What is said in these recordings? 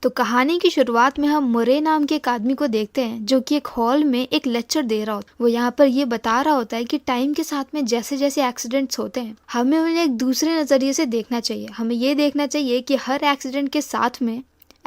तो कहानी की शुरुआत में हम मुरे नाम के एक आदमी को देखते हैं जो कि एक हॉल में एक लेक्चर दे रहा होता है। वो यहाँ पर ये बता रहा होता है कि टाइम के साथ में जैसे जैसे एक्सीडेंट्स होते हैं हमें उन्हें एक दूसरे नजरिए से देखना चाहिए। हमें ये देखना चाहिए कि हर एक्सीडेंट के साथ में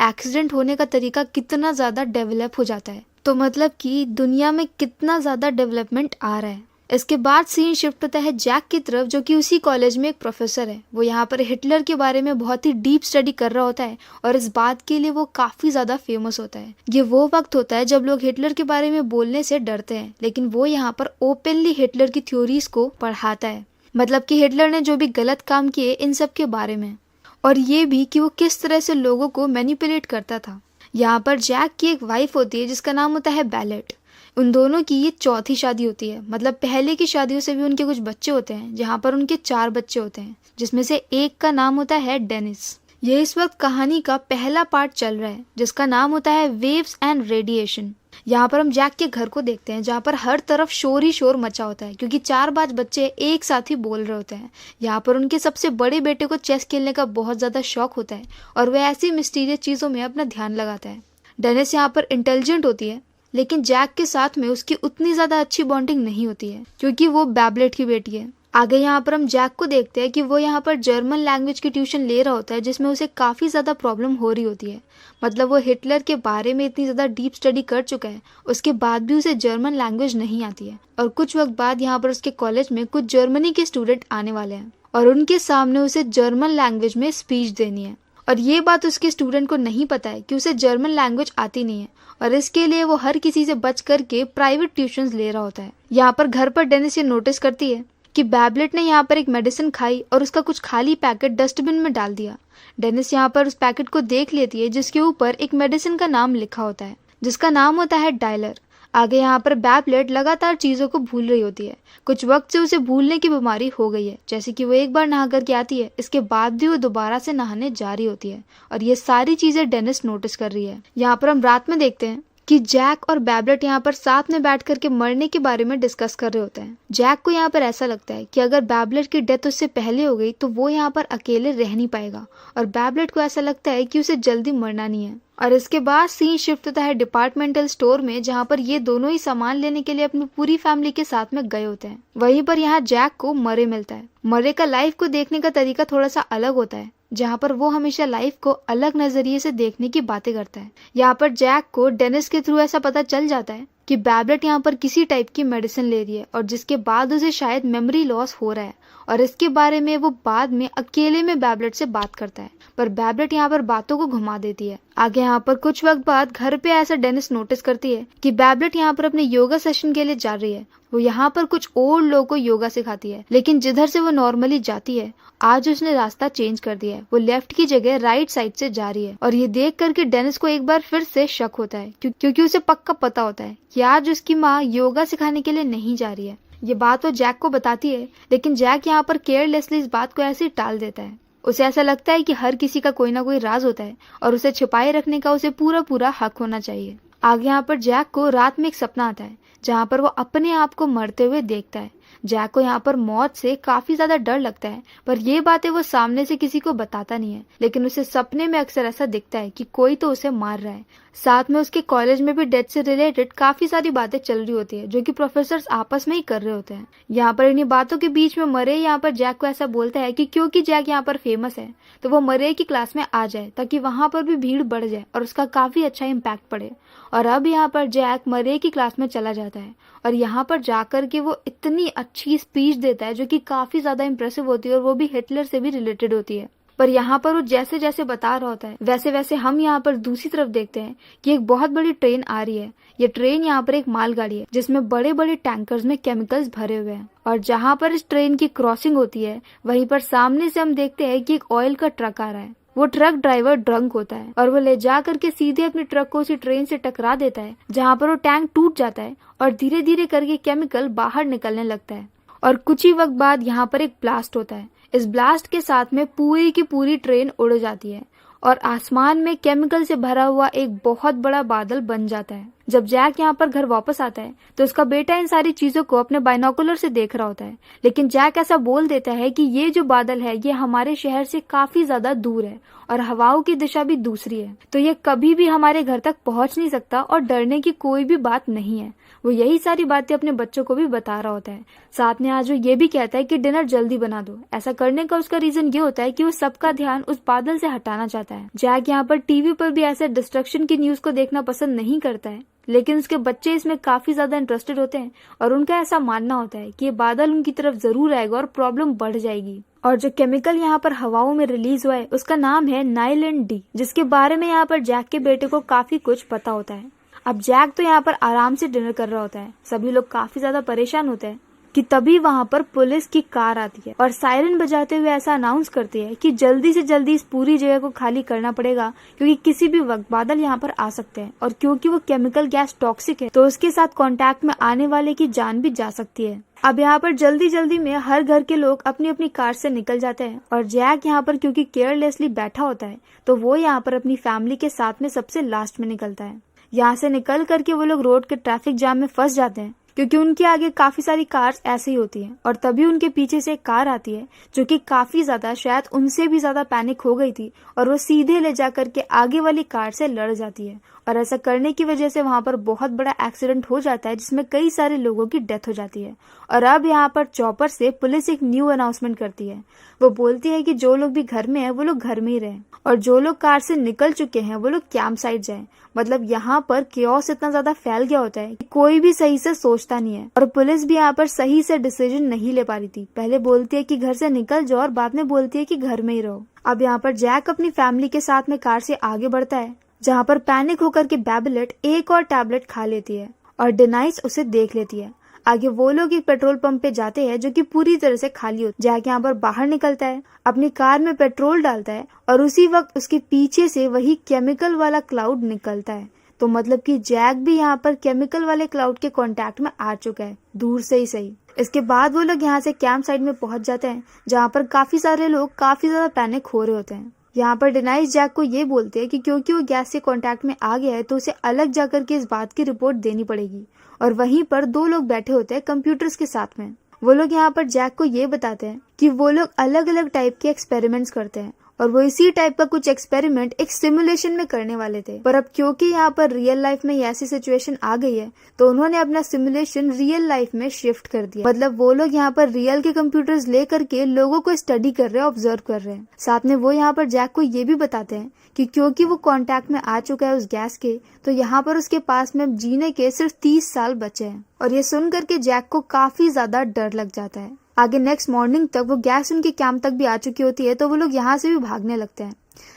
एक्सीडेंट होने का तरीका कितना ज़्यादा डेवलप हो जाता है। तो मतलब कि दुनिया में कितना ज़्यादा डेवलपमेंट आ रहा है। इसके बाद सीन शिफ्ट होता है जैक की तरफ जो कि उसी कॉलेज में एक प्रोफेसर है। वो यहाँ पर हिटलर के बारे में बहुत ही डीप स्टडी कर रहा होता है और इस बात के लिए वो काफ़ी ज़्यादा फेमस होता है। ये वो वक्त होता है जब लोग हिटलर के बारे में बोलने से डरते हैं, लेकिन वो यहाँ पर ओपनली हिटलर की थ्योरीज को पढ़ाता है। मतलब कि हिटलर ने जो भी गलत काम किए इन सब के बारे में, और ये भी कि वो किस तरह से लोगों को मैनिपुलेट करता था। यहाँ पर जैक की एक वाइफ होती है जिसका नाम होता है बैलेट। उन दोनों की ये चौथी शादी होती है। मतलब पहले की शादियों से भी उनके कुछ बच्चे होते हैं, जहाँ पर उनके 4 बच्चे होते हैं, जिसमें से एक का नाम होता है डेनिस। ये इस वक्त कहानी का पहला पार्ट चल रहा है जिसका नाम होता है वेव्स एंड रेडिएशन। यहाँ पर हम जैक के घर को देखते हैं जहाँ पर हर तरफ शोर ही शोर मचा होता है क्योंकि 4 बच्चे एक साथ ही बोल रहे होते हैं। यहाँ पर उनके सबसे बड़े बेटे को चेस खेलने का बहुत ज़्यादा शौक होता है और वह ऐसी मिस्टीरियस चीज़ों में अपना ध्यान लगाता है। डेनिस यहाँ पर इंटेलिजेंट होती है, लेकिन जैक के साथ में उसकी उतनी ज़्यादा अच्छी बॉन्डिंग नहीं होती है क्योंकि वो बैबलेट की बेटी है। आगे यहाँ पर हम जैक को देखते हैं कि वो यहाँ पर जर्मन लैंग्वेज की ट्यूशन ले रहा होता है जिसमें उसे काफ़ी ज़्यादा प्रॉब्लम हो रही होती है। मतलब वो हिटलर के बारे में इतनी ज़्यादा डीप स्टडी कर चुका है, उसके बाद भी उसे जर्मन लैंग्वेज नहीं आती है। और कुछ वक्त बाद यहाँ पर उसके कॉलेज में कुछ जर्मनी के स्टूडेंट आने वाले हैं और उनके सामने उसे जर्मन लैंग्वेज में स्पीच देनी है। और ये बात उसके स्टूडेंट को नहीं पता है कि उसे जर्मन लैंग्वेज आती नहीं है और इसके लिए वो हर किसी से बच करके प्राइवेट ट्यूशंस ले रहा होता है। यहाँ पर घर पर डेनिस ये नोटिस करती है कि बैबलेट ने यहाँ पर एक मेडिसिन खाई और उसका कुछ खाली पैकेट डस्टबिन में डाल दिया। डेनिस यहाँ पर उस पैकेट को देख लेती है जिसके ऊपर एक मेडिसिन का नाम लिखा होता है जिसका नाम होता है डायलर। आगे यहाँ पर बैबलेट लगातार चीज़ों को भूल रही होती है। कुछ वक्त से उसे भूलने की बीमारी हो गई है, जैसे कि वो एक बार नहा करके आती है, इसके बाद भी वो दोबारा से नहाने जा रही होती है और ये सारी चीज़ें डेनिस नोटिस कर रही है। यहाँ पर हम रात में देखते हैं कि जैक और बैबलेट यहाँ पर साथ में बैठ करके मरने के बारे में डिस्कस कर रहे होते हैं। जैक को यहाँ पर ऐसा लगता है कि अगर बैबलेट की डेथ उससे पहले हो गई तो वो यहाँ पर अकेले रह नहीं पाएगा, और बैबलेट को ऐसा लगता है कि उसे जल्दी मरना नहीं है। और इसके बाद सीन शिफ्ट होता है डिपार्टमेंटल स्टोर में जहाँ पर ये दोनों ही सामान लेने के लिए अपनी पूरी फैमिली के साथ में गए होते हैं। वहीं पर यहाँ जैक को मरे मिलता है। मरे का लाइफ को देखने का तरीका थोड़ा सा अलग होता है, जहाँ पर वो हमेशा लाइफ को अलग नजरिए से देखने की बातें करता है। यहाँ पर जैक को डेनिस के थ्रू ऐसा पता चल जाता है कि बैबलेट यहाँ पर किसी टाइप की मेडिसिन ले रही है और जिसके बाद उसे शायद मेमोरी लॉस हो रहा है, और इसके बारे में वो बाद में अकेले में बैबलेट से बात करता है, पर बैबलेट यहाँ पर बातों को घुमा देती है। आगे यहाँ पर कुछ वक्त बाद घर पे ऐसा डेनिस नोटिस करती है कि बैबलेट यहाँ पर अपने योगा सेशन के लिए जा रही है। वो यहाँ पर कुछ और लोगों को योगा सिखाती है, लेकिन जिधर से वो नॉर्मली जाती है आज उसने रास्ता चेंज कर दिया है। वो लेफ्ट की जगह राइट साइड से जा रही है और ये देख करके डेनिस को एक बार फिर से शक होता है क्योंकि उसे पक्का पता होता है कि आज उसकी माँ योगा सिखाने के लिए नहीं जा रही है। ये बात वो जैक को बताती है, लेकिन जैक यहाँ पर केयरलेसली इस बात को ऐसे ही टाल देता है। उसे ऐसा लगता है कि हर किसी का कोई ना कोई राज होता है और उसे छिपाए रखने का उसे पूरा पूरा हक होना चाहिए। आगे यहाँ पर जैक को रात में एक सपना आता है जहाँ पर वो अपने आप को मरते हुए देखता है। जैक को यहाँ पर मौत से काफी ज्यादा डर लगता है, पर ये बातें वो सामने से किसी को बताता नहीं है, लेकिन उसे सपने में अक्सर ऐसा दिखता है कि कोई तो उसे मार रहा है। साथ में उसके कॉलेज में भी डेथ से रिलेटेड काफी सारी बातें चल रही होती है जो कि प्रोफेसर्स आपस में ही कर रहे होते हैं। यहाँ पर इन्हीं बातों के बीच में मरे यहाँ पर जैक को ऐसा बोलता है कि क्योंकि जैक यहाँ पर फेमस है तो वो मरे की क्लास में आ जाए ताकि वहां पर भी भीड़ बढ़ जाए और उसका काफी अच्छा इम्पैक्ट पड़े। और अब यहाँ पर जैक मरे की क्लास में चला जाता है और यहाँ पर जाकर के वो इतनी अच्छी स्पीच देता है जो कि काफी ज्यादा इंप्रेसिव होती है और वो भी हिटलर से भी रिलेटेड होती है। पर यहाँ पर वो जैसे जैसे बता रहा होता है वैसे वैसे हम यहाँ पर दूसरी तरफ देखते हैं कि एक बहुत बड़ी ट्रेन आ रही है। ये ट्रेन यहाँ पर एक मालगाड़ी है जिसमें बड़े बड़े टैंकर्स में केमिकल्स भरे हुए हैं, और जहाँ पर इस ट्रेन की क्रॉसिंग होती है वहीं पर सामने से हम देखते हैं कि एक ऑयल का ट्रक आ रहा है। वो ट्रक ड्राइवर ड्रंक होता है और वो ले जा करके सीधे अपने ट्रक को उसी ट्रेन से टकरा देता है, जहाँ पर वो टैंक टूट जाता है और धीरे धीरे करके केमिकल बाहर निकलने लगता है। और कुछ ही वक्त बाद यहाँ पर एक ब्लास्ट होता है। इस ब्लास्ट के साथ में पूरी की पूरी ट्रेन उड़ जाती है और आसमान में केमिकल से भरा हुआ एक बहुत बड़ा बादल बन जाता है। जब जैक यहाँ पर घर वापस आता है तो उसका बेटा इन सारी चीजों को अपने बाइनोकुलर से देख रहा होता है, लेकिन जैक ऐसा बोल देता है कि ये जो बादल है ये हमारे शहर से काफी ज्यादा दूर है और हवाओं की दिशा भी दूसरी है, तो ये कभी भी हमारे घर तक पहुंच नहीं सकता और डरने की कोई भी बात नहीं है। वो यही सारी बातें अपने बच्चों को भी बता रहा होता है। साथ में आज वो ये भी कहता है कि डिनर जल्दी बना दो। ऐसा करने का उसका रीजन ये होता है कि वो सबका ध्यान उस बादल से हटाना चाहता है। जैक यहाँ पर टीवी पर भी ऐसे डिस्ट्रक्शन की न्यूज को देखना पसंद नहीं करता है, लेकिन उसके बच्चे इसमें काफी ज्यादा इंटरेस्टेड होते हैं और उनका ऐसा मानना होता है कि ये बादल उनकी तरफ जरूर आएगा और प्रॉब्लम बढ़ जाएगी। और जो केमिकल यहाँ पर हवाओं में रिलीज हुआ है उसका नाम है नाइलैंड डी, जिसके बारे में यहाँ पर जैक के बेटे को काफी कुछ पता होता है। अब जैक तो यहाँ पर आराम से डिनर कर रहा होता है, सभी लोग काफी ज्यादा परेशान होते हैं कि तभी वहाँ पर पुलिस की कार आती है और सायरन बजाते हुए ऐसा अनाउंस करती है कि जल्दी से जल्दी इस पूरी जगह को खाली करना पड़ेगा, क्योंकि किसी भी वक्त बादल यहाँ पर आ सकते हैं और क्योंकि वो केमिकल गैस टॉक्सिक है तो उसके साथ कांटेक्ट में आने वाले की जान भी जा सकती है। अब यहाँ पर जल्दी जल्दी में हर घर के लोग अपनी अपनी कार से निकल जाते हैं और जैक यहाँ पर क्योंकि केयरलेसली बैठा होता है तो वो यहाँ पर अपनी फैमिली के साथ में सबसे लास्ट में निकलता है। यहाँ से निकल करके वो लोग रोड के ट्रैफिक जाम में फंस जाते हैं, क्योंकि उनके आगे काफी सारी कार्स ऐसे ही होती हैं और तभी उनके पीछे से एक कार आती है जो कि काफी ज्यादा शायद उनसे भी ज्यादा पैनिक हो गई थी और वो सीधे ले जा करके आगे वाली कार से लड़ जाती है और ऐसा करने की वजह से वहां पर बहुत बड़ा एक्सीडेंट हो जाता है जिसमें कई सारे लोगों की डेथ हो जाती है। और अब यहाँ पर चॉपर से पुलिस एक न्यू अनाउंसमेंट करती है। वो बोलती है कि जो लोग भी घर में है वो लोग घर में ही रहें और जो लोग कार से निकल चुके हैं वो लोग कैंप साइड जाएं। मतलब यहाँ पर केओस इतना ज्यादा फैल गया होता है कि कोई भी सही से सोचता नहीं है और पुलिस भी यहाँ पर सही से डिसीजन नहीं ले पा रही थी। पहले बोलती है कि घर से निकल जाओ और बाद में बोलती है कि घर में ही रहो। अब यहाँ पर जैक अपनी फैमिली के साथ में कार से आगे बढ़ता है, जहाँ पर पैनिक होकर के बैबलेट एक और टैबलेट खा लेती है और डेनाइस उसे देख लेती है। आगे वो लोग एक पेट्रोल पंप पे जाते हैं जो कि पूरी तरह से खाली होता है। जैक यहाँ पर बाहर निकलता है, अपनी कार में पेट्रोल डालता है और उसी वक्त उसके पीछे से वही केमिकल वाला क्लाउड निकलता है। तो मतलब कि जैक भी यहाँ पर केमिकल वाले क्लाउड के कांटेक्ट में आ चुका है, दूर से ही सही। इसके बाद वो लोग यहाँ से कैंप साइड में पहुंच जाते हैं, जहाँ पर काफी सारे लोग काफी ज्यादा पैनिक हो रहे होते हैं। यहाँ पर डेनाइस जैक को ये बोलते हैं कि क्योंकि वो गैस के कांटेक्ट में आ गया है तो उसे अलग जाकर के इस बात की रिपोर्ट देनी पड़ेगी। और वहीं पर दो लोग बैठे होते हैं कंप्यूटर्स के साथ में। वो लोग यहाँ पर जैक को ये बताते हैं कि वो लोग अलग अलग टाइप के एक्सपेरिमेंट्स करते हैं और वो इसी टाइप का कुछ एक्सपेरिमेंट एक सिमुलेशन में करने वाले थे। पर अब क्योंकि यहाँ पर रियल लाइफ में ऐसी सिचुएशन आ गई है तो उन्होंने अपना सिमुलेशन रियल लाइफ में शिफ्ट कर दिया। मतलब वो लोग यहाँ पर रियल के कंप्यूटर्स ले करके लोगों को स्टडी कर रहे हैं, ऑब्जर्व कर रहे हैं। साथ में वो यहाँ पर जैक को ये भी बताते हैं कि क्योंकि वो कांटेक्ट में आ चुका है उस गैस के, तो यहाँ पर उसके पास में जीने के सिर्फ 30 साल बचे हैं। और ये सुन करके जैक को काफी ज्यादा डर लग जाता है। आगे नेक्स्ट मॉर्निंग तक वो गैस उनके कैंप तक भी आ चुकी होती है, तो वो लोग यहाँ से भी भागने लगते हैं।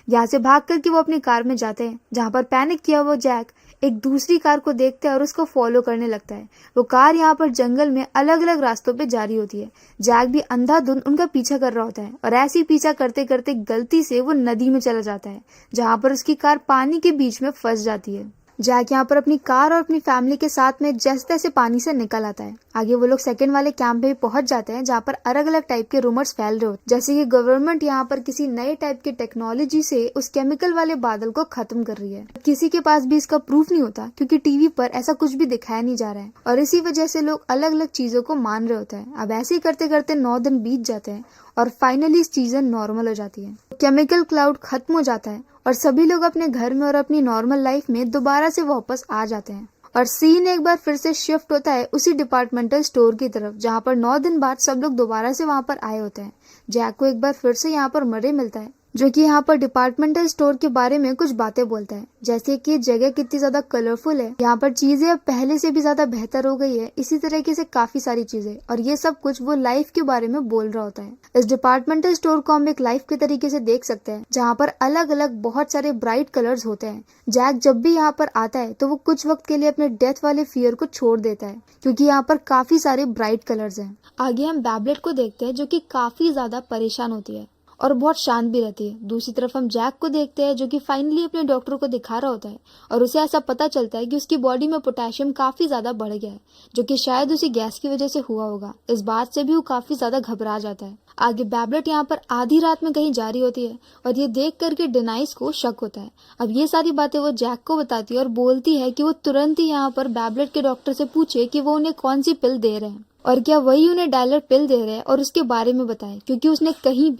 यहाँ से भाग करके वो अपनी कार में जाते हैं, जहाँ पर पैनिक किया वो जैक एक दूसरी कार को देखता है और उसको फॉलो करने लगता है। वो कार यहाँ पर जंगल में अलग अलग रास्तों पे जा रही होती है। जैक भी अंधाधुंध उनका पीछा कर रहा होता है और ऐसे ही पीछा करते करते गलती से वो नदी में चला जाता है, जहाँ पर उसकी कार पानी के बीच में फंस जाती है। जैक यहाँ पर अपनी कार और अपनी फैमिली के साथ में जैसे तैसे पानी से निकल आता है। आगे वो लोग सेकंड वाले कैंप में पहुंच जाते हैं, जहाँ पर अलग अलग टाइप के रूमर्स फैल रहे होते हैं, जैसे कि गवर्नमेंट यहाँ पर किसी नए टाइप की टेक्नोलॉजी से उस केमिकल वाले बादल को खत्म कर रही है। किसी के पास भी इसका प्रूफ नहीं होता, क्योंकि टीवी पर ऐसा कुछ भी दिखाया नहीं जा रहा है और इसी वजह से लोग अलग अलग चीजों को मान रहे होते हैं। अब ऐसे ही करते करते 9 दिन बीत जाते हैं और फाइनली चीजें नॉर्मल हो जाती है। केमिकल क्लाउड खत्म हो जाता है और सभी लोग अपने घर में और अपनी नॉर्मल लाइफ में दोबारा से वापस आ जाते हैं। और सीन एक बार फिर से शिफ्ट होता है उसी डिपार्टमेंटल स्टोर की तरफ, जहाँ पर 9 दिन बाद सब लोग दोबारा से वहाँ पर आए होते हैं। जैक को एक बार फिर से यहाँ पर मरे मिलता है, जो कि यहाँ पर डिपार्टमेंटल स्टोर के बारे में कुछ बातें बोलता है, जैसे कि जगह कितनी ज्यादा कलरफुल है, यहाँ पर चीजें अब पहले से भी ज्यादा बेहतर हो गई है, इसी तरीके से काफी सारी चीजें। और ये सब कुछ वो लाइफ के बारे में बोल रहा होता है। इस डिपार्टमेंटल स्टोर को हम एक लाइफ के तरीके से देख सकते हैं, जहाँ पर अलग अलग बहुत सारे ब्राइट कलर्स होते हैं। जैक जब भी यहाँ पर आता है तो वो कुछ वक्त के लिए अपने डेथ वाले फियर को छोड़ देता है, क्योंकि यहाँ पर काफी सारे ब्राइट कलर्स हैं। आगे हम बैबलेट को देखते हैं, जो कि काफी ज्यादा परेशान होती है और बहुत शांत भी रहती है। दूसरी तरफ हम जैक को देखते हैं, जो कि फाइनली अपने डॉक्टर को दिखा रहा होता है और उसे ऐसा पता चलता है कि उसकी बॉडी में पोटेशियम काफी ज्यादा बढ़ गया है, जो कि शायद उसी गैस की वजह से हुआ होगा। इस बात से भी वो काफी ज्यादा घबरा जाता है। आगे बैबलेट यहाँ पर आधी रात में कहीं जा रही होती है और ये देख करके डेनाइस को शक होता है। अब ये सारी बातें वो जैक को बताती है और बोलती है कि वो तुरंत ही यहाँ पर बैबलेट के डॉक्टर से पूछे कि वो उन्हें कौन सी पिल दे रहे हैं। और क्या वही उन्हें डायलर पिल दे रहे हैं और उसके बारे में बताएं, क्योंकि उसने कहीं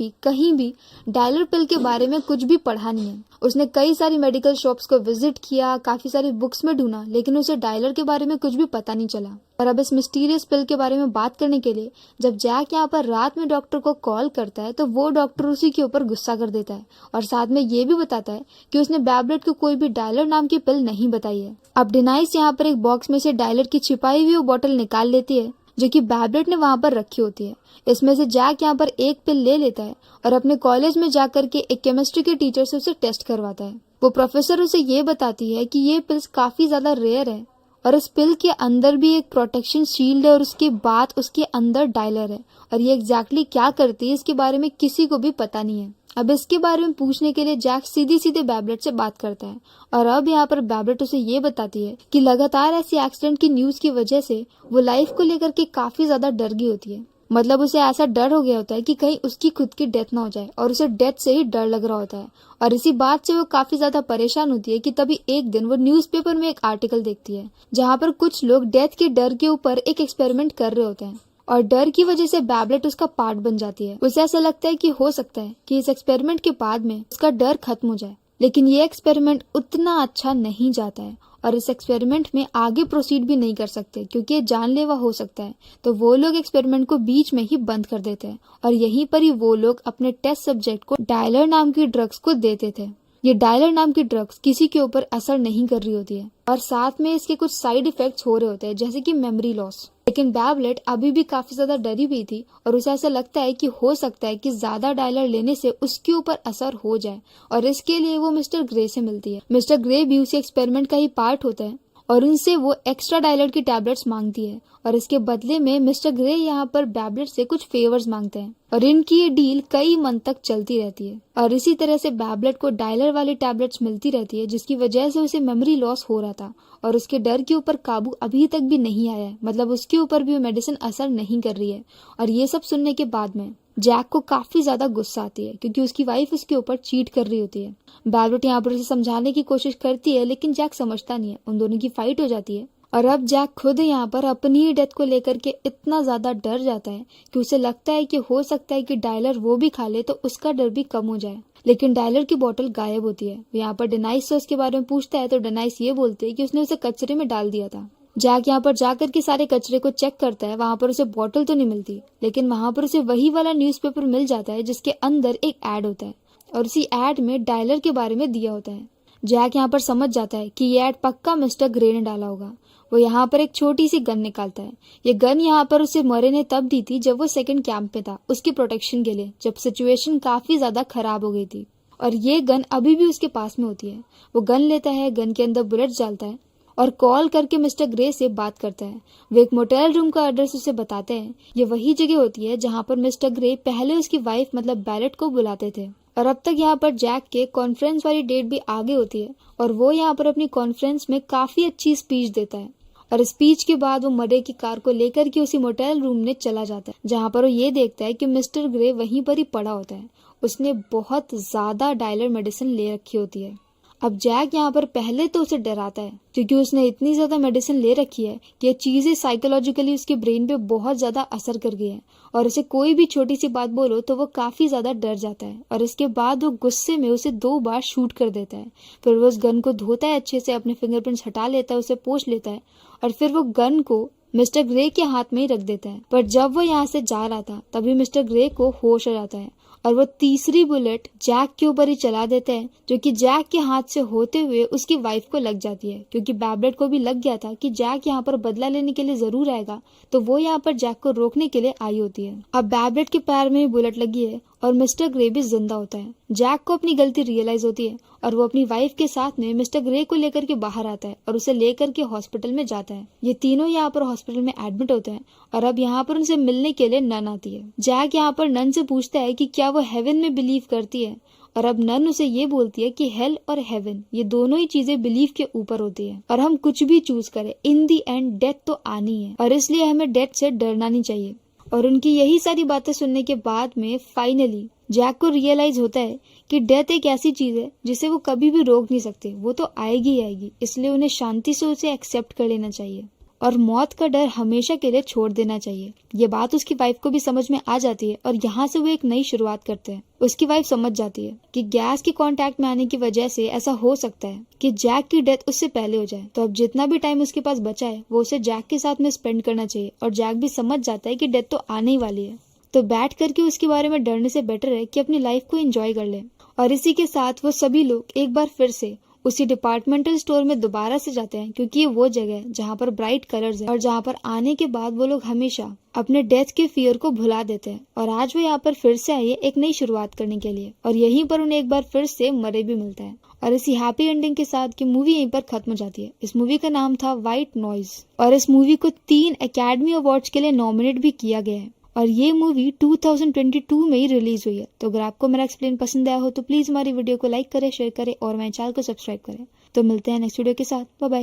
भी डायलर पिल के बारे में कुछ भी पढ़ा नहीं है। उसने कई सारी मेडिकल शॉप्स को विजिट किया, काफी सारी बुक्स में ढूंढा, लेकिन उसे डायलर के बारे में कुछ भी पता नहीं चला। और अब इस मिस्टीरियस पिल के बारे में बात करने के लिए जब जैक यहाँ पर रात में डॉक्टर को कॉल करता है तो वो डॉक्टर उसी के ऊपर गुस्सा कर देता है और साथ में ये भी बताता है कि उसने बैबलेट को कोई भी डायलर नाम की पिल नहीं बताई है। अब डेनाइस यहाँ पर एक बॉक्स में से डायलर की छिपाई हुई वो बोतल निकाल लेती है जो कि बैबलेट ने वहां पर रखी होती है। इसमें से जैक यहाँ पर एक पिल ले लेता है और अपने कॉलेज में जाकर के एक केमिस्ट्री के टीचर से उसे टेस्ट करवाता है। वो प्रोफेसर उसे ये बताती है कि ये पिल्स काफी ज्यादा रेयर है और इस पिल के अंदर भी एक प्रोटेक्शन शील्ड है और उसके बाद उसके अंदर डायलर है और ये एग्जैक्टली क्या करती है इसके बारे में किसी को भी पता नहीं है। अब इसके बारे में पूछने के लिए जैक सीधे सीधे बैबलेट से बात करता है और अब यहाँ पर बैबलेट उसे ये बताती है कि लगातार ऐसी एक्सीडेंट की न्यूज की वजह से वो लाइफ को लेकर के काफी ज्यादा डर गई होती है। मतलब उसे ऐसा डर हो गया होता है कि कहीं उसकी खुद की डेथ ना हो जाए और उसे डेथ से ही डर लग रहा होता है और इसी बात से वो काफी ज्यादा परेशान होती है कि तभी एक दिन वो न्यूज़पेपर में एक आर्टिकल देखती है जहाँ पर कुछ लोग डेथ के डर के ऊपर एक एक्सपेरिमेंट कर रहे होते हैं और डर की वजह से बैबलेट उसका पार्ट बन जाती है। उसे ऐसा लगता है कि हो सकता है कि इस एक्सपेरिमेंट के बाद में उसका डर खत्म हो जाए, लेकिन ये एक्सपेरिमेंट उतना अच्छा नहीं जाता है और इस एक्सपेरिमेंट में आगे प्रोसीड भी नहीं कर सकते क्योंकि ये जानलेवा हो सकता है। तो वो लोग एक्सपेरिमेंट को बीच में ही बंद कर देते हैं और यहीं पर ही वो लोग अपने टेस्ट सब्जेक्ट को डायलर नाम की ड्रग्स को देते थे। ये डायलर नाम की ड्रग्स किसी के ऊपर असर नहीं कर रही होती है और साथ में इसके कुछ साइड इफेक्ट्स हो रहे होते हैं जैसे कि मेमोरी लॉस। लेकिन बैबलेट अभी भी काफी ज्यादा डरी हुई थी और उसे ऐसा लगता है कि हो सकता है कि ज्यादा डायलर लेने से उसके ऊपर असर हो जाए और इसके लिए वो मिस्टर ग्रे से मिलती है। मिस्टर ग्रे भी उसी एक्सपेरिमेंट का ही पार्ट होता है और उनसे वो एक्स्ट्रा डायलर की टैबलेट्स मांगती है और इसके बदले में मिस्टर ग्रे यहाँ पर बैबलेट से कुछ फेवर्स मांगते हैं और इनकी ये डील कई मंथ तक चलती रहती है और इसी तरह से बैबलेट को डायलर वाली टैबलेट्स मिलती रहती है जिसकी वजह से उसे मेमोरी लॉस हो रहा था और उसके डर के ऊपर काबू अभी तक भी नहीं आया है। मतलब उसके ऊपर भी वो मेडिसिन असर नहीं कर रही है और ये सब सुनने के बाद में जैक को काफी ज्यादा गुस्सा आती है क्योंकि उसकी वाइफ उसके ऊपर चीट कर रही होती है। बैबलेट यहाँ पर उसे समझाने की कोशिश करती है लेकिन जैक समझता नहीं है। उन दोनों की फाइट हो जाती है और अब जैक खुद यहाँ पर अपनी ही डेथ को लेकर के इतना ज्यादा डर जाता है कि उसे लगता है कि हो सकता है कि डायलर वो भी खा ले तो उसका डर भी कम हो जाए। लेकिन डायलर की बोतल गायब होती है। यहाँ पर डेनाइस से उसके बारे में पूछता है तो डेनाइस ये बोलते है कि उसने उसे कचरे में डाल दिया था। जैक यहाँ पर जाकर के सारे कचरे को चेक करता है। वहां पर उसे बोतल तो नहीं मिलती लेकिन वहां पर उसे वही वाला न्यूज़पेपर मिल जाता है जिसके अंदर एक एड होता है और उसी एड में डायलर के बारे में दिया होता है। जैक यहाँ पर समझ जाता है कि ये एड पक्का मिस्टर ग्रे ने डाला होगा। वो यहाँ पर एक छोटी सी गन निकालता है। ये गन यहाँ पर उसे मरे ने तब दी थी जब वो सेकंड कैंप में था उसकी प्रोटेक्शन के लिए, जब सिचुएशन काफी ज्यादा खराब हो गई थी और ये गन अभी भी उसके पास में होती है। वो गन लेता है, गन के अंदर बुलेट डालता है और कॉल करके मिस्टर ग्रे से बात करता है। वो एक मोटेल रूम का एड्रेस उसे बताते हैं। ये वही जगह होती है जहाँ पर मिस्टर ग्रे पहले उसकी वाइफ मतलब बैलेट को बुलाते थे और अब तक यहाँ पर जैक के कॉन्फ्रेंस वाली डेट भी आगे होती है और वो यहाँ पर अपनी कॉन्फ्रेंस में काफी अच्छी स्पीच देता है और स्पीच के बाद वो मरे की कार को लेकर के उसी मोटेल रूम में चला जाता है जहाँ पर वो ये देखता है कि मिस्टर ग्रे वहीं पर ही पड़ा होता है। उसने बहुत ज्यादा डायलर मेडिसिन ले रखी होती है। अब जैक यहाँ पर पहले तो उसे डराता है क्योंकि उसने इतनी ज्यादा मेडिसिन ले रखी है कि ये चीजें साइकोलॉजिकली उसके ब्रेन पे बहुत ज्यादा असर कर गई है और उसे कोई भी छोटी सी बात बोलो तो वो काफी ज्यादा डर जाता है और इसके बाद वो गुस्से में उसे 2 बार शूट कर देता है। फिर वो उस गन को धोता है अच्छे से, अपने फिंगरप्रिंट्स हटा लेता है, उसे पोंछ लेता है और फिर वो गन को मिस्टर ग्रे के हाथ में ही रख देता है। पर जब वो यहाँ से जा रहा था तभी मिस्टर ग्रे को होश आ जाता है और वो तीसरी बुलेट जैक के ऊपर ही चला देते हैं जो कि जैक के हाथ से होते हुए उसकी वाइफ को लग जाती है क्योंकि बैबलेट को भी लग गया था कि जैक यहाँ पर बदला लेने के लिए जरूर आएगा तो वो यहाँ पर जैक को रोकने के लिए आई होती है। अब बैबलेट के पैर में ही बुलेट लगी है और मिस्टर ग्रे भी जिंदा होता है। जैक को अपनी गलती रियलाइज होती है और वो अपनी वाइफ के साथ में मिस्टर ग्रे को लेकर के बाहर आता है और उसे लेकर के हॉस्पिटल में जाता है। ये तीनों यहाँ पर हॉस्पिटल में एडमिट होते हैं और अब यहाँ पर उनसे मिलने के लिए नन आती है। जैक यहाँ पर नन से पूछता है कि क्या वो हेवन में बिलीव करती है और अब नन उसे ये बोलती है कि हेल और हेवन ये दोनों ही चीजें बिलीफ के ऊपर होती है और हम कुछ भी चूज करें इन दी एंड डेथ तो आनी है और इसलिए हमें डेथ से डरना नहीं चाहिए। और उनकी यही सारी बातें सुनने के बाद में फाइनली जैक को रियलाइज होता है कि डेथ एक ऐसी चीज है जिसे वो कभी भी रोक नहीं सकते, वो तो आएगी ही आएगी, इसलिए उन्हें शांति से उसे एक्सेप्ट कर लेना चाहिए। और मौत का डर हमेशा के लिए छोड़ देना चाहिए। ये बात उसकी वाइफ को भी समझ में आ जाती है और यहाँ से वो एक नई शुरुआत करते हैं। उसकी वाइफ समझ जाती है कि गैस के कांटेक्ट में आने की वजह से ऐसा हो सकता है कि जैक की डेथ उससे पहले हो जाए, तो अब जितना भी टाइम उसके पास बचा है वो उसे जैक के साथ में स्पेंड करना चाहिए। और जैक भी समझ जाता है कि डेथ तो आने ही वाली है, तो बैठ करके उसके बारे में डरने से बेटर है कि अपनी लाइफ को एंजॉय कर ले। और इसी के साथ वो सभी लोग एक बार फिर से उसी डिपार्टमेंटल स्टोर में दोबारा से जाते हैं, क्योंकि ये वो जगह है जहाँ पर ब्राइट कलर्स है और जहाँ पर आने के बाद वो लोग हमेशा अपने डेथ के फियर को भुला देते हैं। और आज वो यहाँ पर फिर से आई है एक नई शुरुआत करने के लिए, और यहीं पर उन्हें एक बार फिर से मरे भी मिलता है। और इसी हैप्पी एंडिंग के साथ की मूवी यहीं पर खत्म हो जाती है। इस मूवी का नाम था व्हाइट नॉइज, और इस मूवी को 3 एकेडमी अवार्ड्स के लिए नॉमिनेट भी किया गया है। और ये मूवी 2022 में ही रिलीज हुई है। तो अगर आपको मेरा एक्सप्लेन पसंद आया हो तो प्लीज हमारी वीडियो को लाइक करें, शेयर करें और मेरे चैनल को सब्सक्राइब करें। तो मिलते हैं नेक्स्ट वीडियो के साथ। Bye bye.